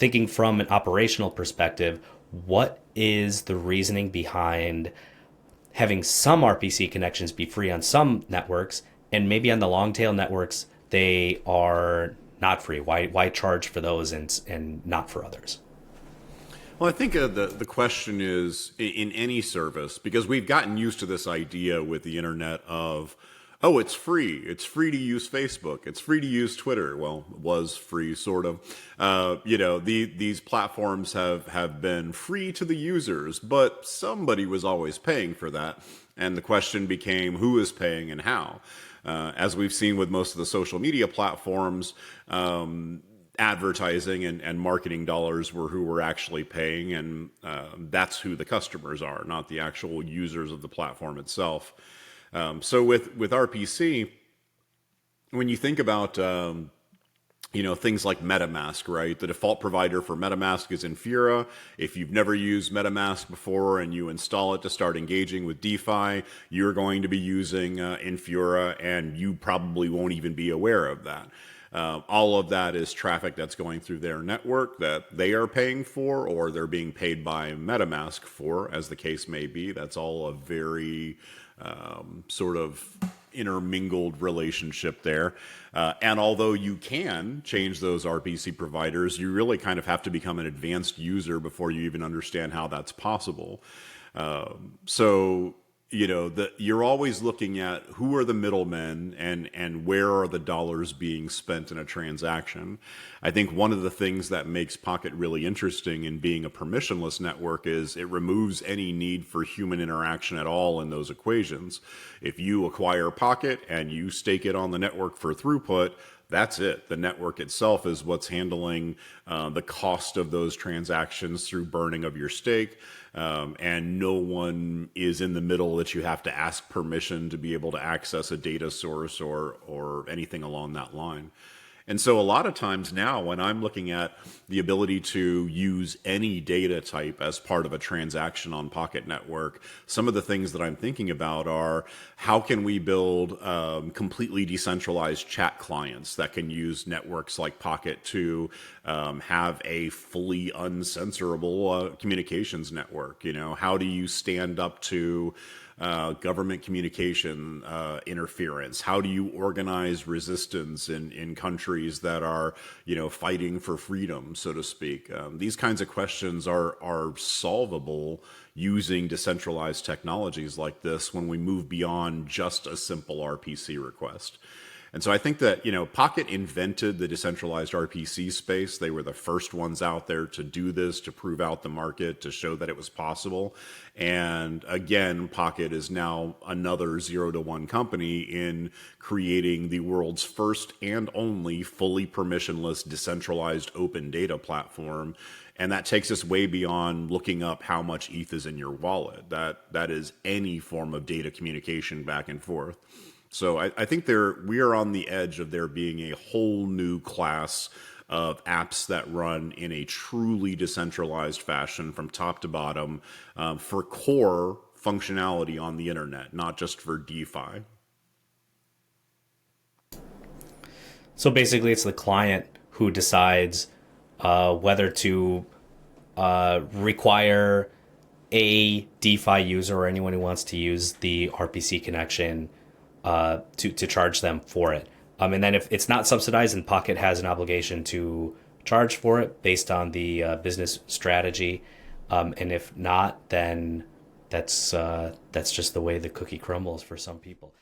thinking from an operational perspective, what is the reasoning behind having some RPC connections be free on some networks, and maybe on the long tail networks they are not free? Why charge for those and not for others? Well, I think the question is in any service, because we've gotten used to this idea with the internet of, oh, it's free. It's free to use Facebook. It's free to use Twitter. Well, it was free, sort of. These platforms have been free to the users, but somebody was always paying for that. And the question became, who is paying and how? As we've seen with most of the social media platforms, advertising and marketing dollars were who were actually paying, and that's who the customers are, not the actual users of the platform itself. So with RPC, when you think about things like MetaMask, right? The default provider for MetaMask is Infura. If you've never used MetaMask before and you install it to start engaging with DeFi, you're going to be using Infura, and you probably won't even be aware of that. All of that is traffic that's going through their network that they are paying for, or they're being paid by MetaMask for, as the case may be. That's all a very sort of intermingled relationship there. And although you can change those RPC providers, you really kind of have to become an advanced user before you even understand how that's possible. So you're always looking at who are the middlemen and where are the dollars being spent in a transaction. I think one of the things that makes Pocket really interesting in being a permissionless network is it removes any need for human interaction at all in those equations. If you acquire Pocket and you stake it on the network for throughput, that's it. The network itself is what's handling the cost of those transactions through burning of your stake. And no one is in the middle that you have to ask permission to be able to access a data source or anything along that line. And so a lot of times now when I'm looking at the ability to use any data type as part of a transaction on Pocket Network, some of the things that I'm thinking about are how can we build completely decentralized chat clients that can use networks like Pocket to have a fully uncensorable communications network? How do you stand up to government communication interference? How do you organize resistance in countries that are, fighting for freedom, so to speak? These kinds of questions are solvable using decentralized technologies like this when we move beyond just a simple RPC request. And so I think that, Pocket invented the decentralized RPC space. They were the first ones out there to do this, to prove out the market, to show that it was possible. And again, Pocket is now another 0 to 1 company in creating the world's first and only fully permissionless, decentralized open data platform. And that takes us way beyond looking up how much ETH is in your wallet. That is any form of data communication back and forth. So I think we are on the edge of there being a whole new class of apps that run in a truly decentralized fashion from top to bottom for core functionality on the internet, not just for DeFi. So basically, it's the client who decides whether to require a DeFi user or anyone who wants to use the RPC connection to charge them for it. And then if it's not subsidized, then Pocket has an obligation to charge for it based on the business strategy. And if not, then that's just the way the cookie crumbles for some people.